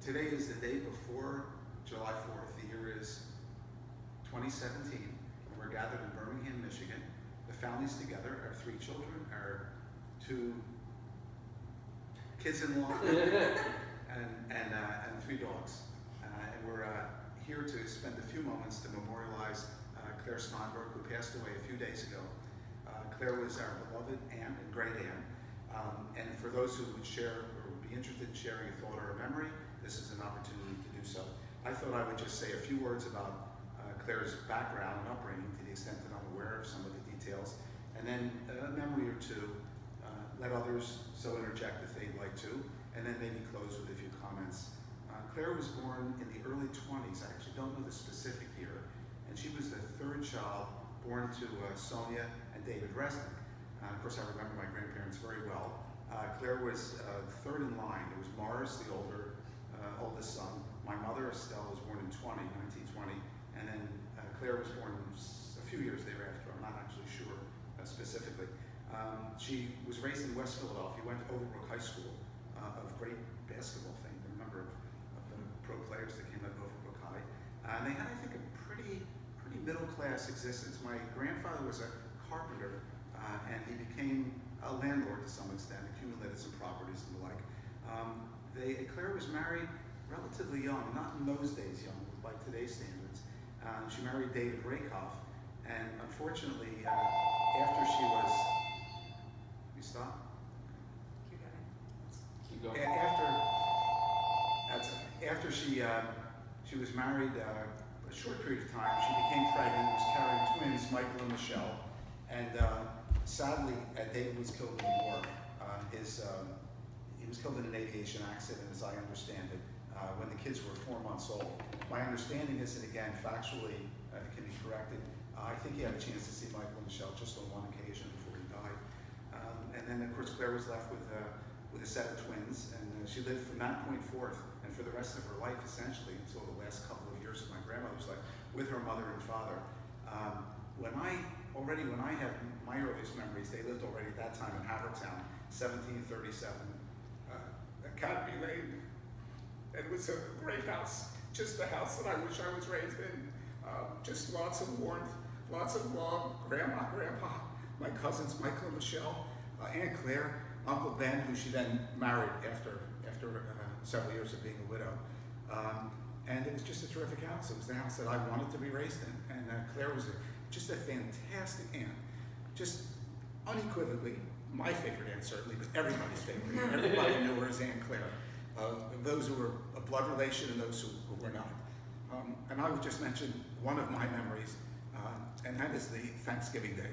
Today is the day before July 4th. The year is 2017, and we're gathered in Birmingham, Michigan. The family's together, our 3 children, our 2 kids-in-law, and 3 dogs. And we're here to spend a few moments to memorialize Claire Steinberg, who passed away a few days ago. Claire was our beloved aunt and great aunt. And for those who would share or would be interested in sharing a thought or a memory, this is an opportunity to do so. I thought I would just say a few words about Claire's background and upbringing to the extent that I'm aware of some of the details, and then a memory or two, let others so interject if they'd like to, and then maybe close with a few comments. Claire was born in the early 20s. I actually don't know the specific year, and she was the 3rd child born to Sonia and David Resnick. Of course, I remember my grandparents very well. Claire was 3rd in line. There was Morris, the oldest son. My mother, Estelle, was born in 1920, and then Claire was born a few years thereafter. I'm not actually sure specifically. She was raised in West Philadelphia, went to Overbrook High School, of great basketball fame. A number of the pro players that came out of Overbrook High. And they had, I think, a pretty middle-class existence. My grandfather was a carpenter, and he became a landlord to some extent, accumulated some properties and the like. Claire was married relatively young, not in those days young, by today's standards. She married David Rakoff, and unfortunately, after she was, you stop? Keep going. After she was married a short period of time, she became pregnant, was carrying twins, Michael and Michelle, and sadly, David was killed in the war. He was killed in an aviation accident, as I understand it, when the kids were 4 months old. My understanding is, and again, factually, it can be corrected, I think he had a chance to see Michael and Michelle just on one occasion before he died. And then, of course, Claire was left with a set of twins, and she lived from that point forth, and for the rest of her life, essentially, until the last couple of years of my grandmother's life, with her mother and father. When I have my earliest memories, they lived already at that time in Havertown, 1737, Academy Lane. It was a great house, just the house that I wish I was raised in. Just lots of warmth, lots of love, Grandma, Grandpa, my cousins Michael and Michelle, Aunt Claire, Uncle Ben, who she then married after several years of being a widow. And it was just a terrific house. It was the house that I wanted to be raised in. And Claire was just a fantastic aunt. Just unequivocally, my favorite aunt certainly, but everybody's favorite aunt. Everybody knew her as Aunt Claire. Those who were a blood relation and those who were not. And I would just mention one of my memories, and that is the Thanksgiving Day.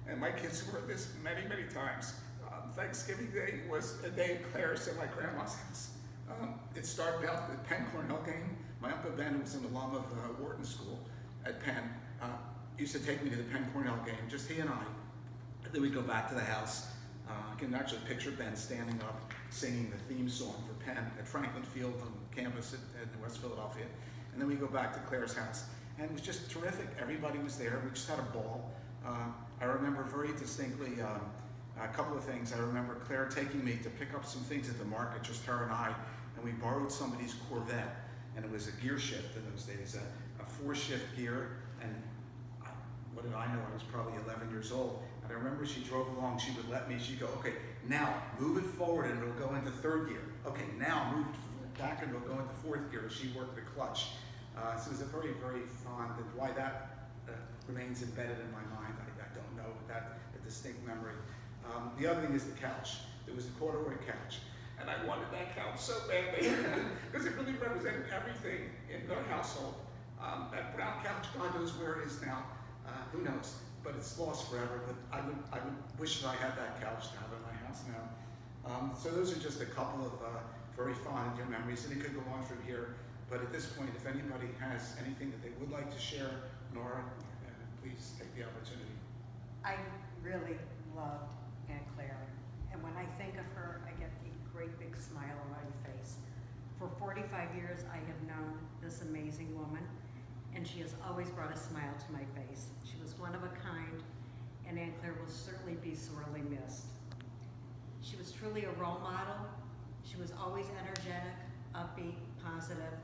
And my kids have heard this many, many times. Thanksgiving Day was a day at Claire's at my grandma's house. It started out with the Penn Cornell game. My Uncle Ben, who was an alum of Wharton School at Penn, used to take me to the Penn Cornell game, just he and I. And then we'd go back to the house. I can actually picture Ben standing up, singing the theme song for Penn at Franklin Field on campus in West Philadelphia. And then we go back to Claire's house. And it was just terrific. Everybody was there. We just had a ball. I remember very distinctly a couple of things. I remember Claire taking me to pick up some things at the market, just her and I, and we borrowed somebody's Corvette, and it was a gear shift in those days, a 4-shift gear, and what did I know? I was probably 11 years old, and I remember she drove along, she would let me, she'd go, okay, now move it forward and it'll go into 3rd gear. Okay, now move it back and it'll go into 4th gear. She worked the clutch. So it was a very, very fond, and why that remains embedded in my mind, I don't know, but that's a distinct memory. The other thing is the couch. There was the corduroy couch. And I wanted that couch so badly because it really represented everything in their household. That brown couch, God knows where it is now. Who knows? But it's lost forever. But I would wish that I had that couch to have in my house now. So those are just a couple of very fond and dear memories, and it could go on from here. But at this point, if anybody has anything that they would like to share, Nora, please take the opportunity. I really loved Aunt Claire, and when I think of her, I get a great big smile on my face. For 45 years, I have known this amazing woman, and she has always brought a smile to my face. She was one of a kind, and Aunt Claire will certainly be sorely missed. She was truly a role model. She was always energetic, upbeat, positive,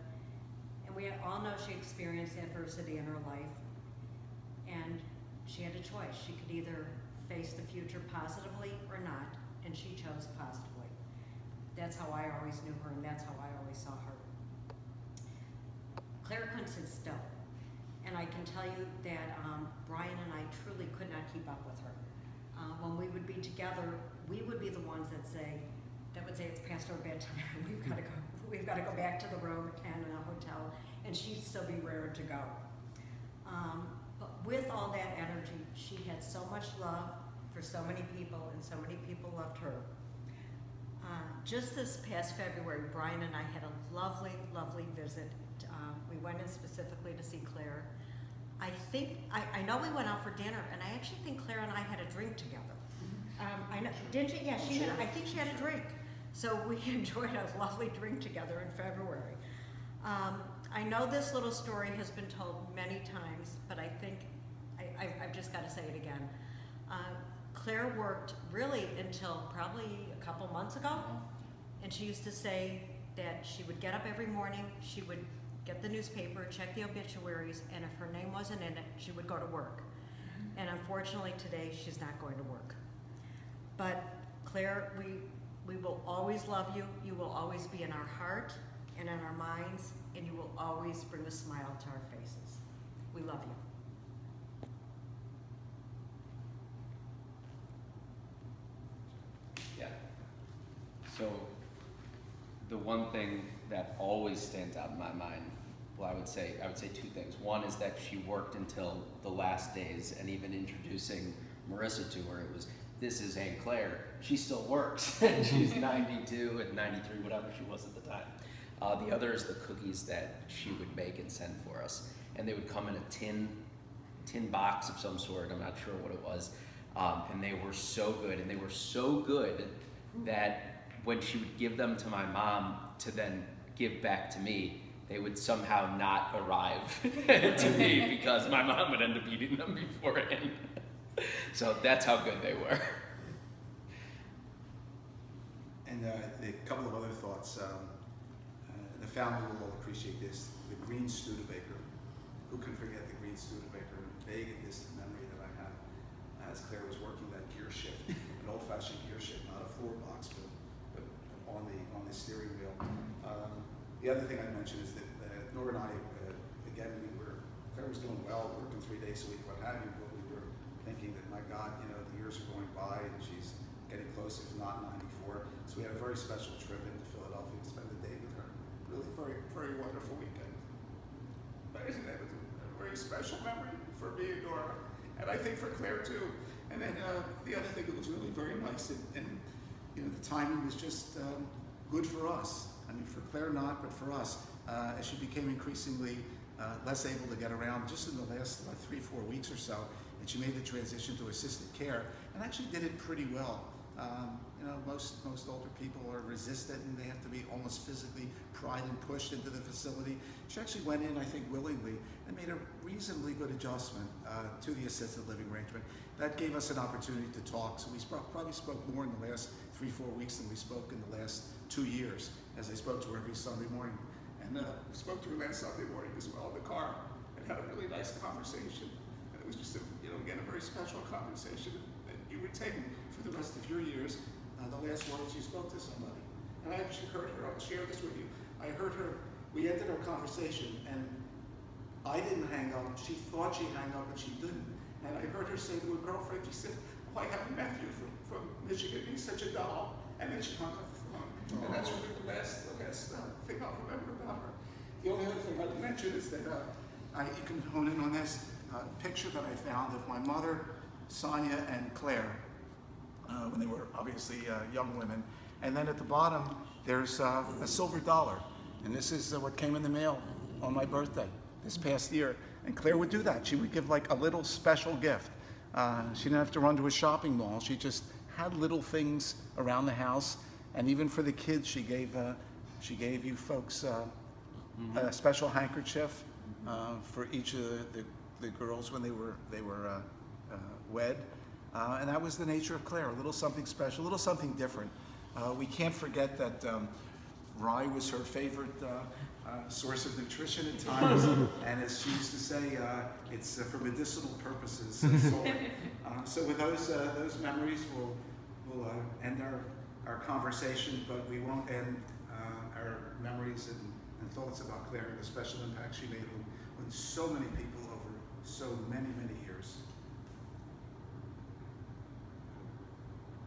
and we all know she experienced adversity in her life, and she had a choice. She could either face the future positively or not, and she chose positively. That's how I always knew her, and that's how I always saw her. Claire couldn't sit still, and I can tell you that Brian and I truly could not keep up with her. When we would be together, we would be the ones that would say it's past our bedtime. We've got to go back to the room and in a hotel, and she'd still be raring to go. But with all that energy, she had so much love for so many people, and so many people loved her. Just this past February, Brian and I had a lovely, lovely visit. We went in specifically to see Claire. I know we went out for dinner, and I actually think Claire and I had a drink together. I know, didn't she? Yeah, she had. I think she had a drink. So we enjoyed a lovely drink together in February. I know this little story has been told many times, but I think I've just got to say it again. Claire worked really until probably a couple months ago, and she used to say that she would get up every morning, she would get the newspaper, check the obituaries, and if her name wasn't in it, she would go to work. And unfortunately today, she's not going to work. But Claire, we will always love you. You will always be in our heart and in our minds, and you will always bring a smile to our faces. We love you. Yeah. So the one thing that always stands out in my mind, well, I would say two things. One is that she worked until the last days, and even introducing Marissa to her, it was, this is Aunt Claire. She still works, and she's 92 and 93, whatever she was at the time. The other is the cookies that she would make and send for us, and they would come in a tin box of some sort. I'm not sure what it was, and they were so good, and they were so good that when she would give them to my mom to then give back to me, they would somehow not arrive to me because my mom would end up eating them beforehand. So that's how good they were. And a couple of other thoughts. The family will all appreciate this. The green Studebaker. Who can forget the green Studebaker? Vague and distant memory that I have as Claire was working that gear shift, an old-fashioned gear shift, not a floor box, but on the steering wheel. The other thing I'd mention is that Nora and I, again, Claire was doing well, working 3 days a week, what have you, but we were thinking that, my God, the years are going by and she's getting close, if not 94. So we had a very special trip into Philadelphia to spend the day with her. Really very, very wonderful weekend. But it was a very special memory for me and Nora, and I think for Claire too. And then the other thing that was really very nice, and the timing was just good for us. I mean, for Claire not, but for us, as she became increasingly less able to get around just in the last 3-4 weeks or so, and she made the transition to assisted care, and actually did it pretty well. Most older people are resistant, and they have to be almost physically pried and pushed into the facility. She actually went in, I think, willingly, and made a reasonably good adjustment to the assisted living arrangement. That gave us an opportunity to talk, so we probably spoke more in the last 3-4 weeks than we spoke in the last 2 years, as I spoke to her every Sunday morning. And we spoke to her last Sunday morning as well in the car, and had a really nice conversation. And it was just, again, a very special conversation that you retain for the rest of your years, the last words you spoke to somebody. And I actually heard her, I'll share this with you. I heard her, we ended our conversation, and I didn't hang up. She thought she hung up, but she didn't. And I heard her say to her girlfriend, she said, I have a nephew from Michigan, he's such a doll. And then she hung up the phone. And that's really the last thing I'll remember about her. The only other thing I'd mention is that you can hone in on this picture that I found of my mother, Sonia, and Claire when they were obviously young women. And then at the bottom, there's a silver dollar. And this is what came in the mail on my birthday this past year. And Claire would do that. She would give like a little special gift. She didn't have to run to a shopping mall. She just had little things around the house. And even for the kids, she gave you folks a special handkerchief for each of the girls when they were wed. And that was the nature of Claire, a little something special, a little something different. We can't forget that rye was her favorite source of nutrition at times, and as she used to say, it's for medicinal purposes. So with those memories, we'll end our conversation, but we won't end our memories and thoughts about Claire and the special impact she made on so many people over so many years.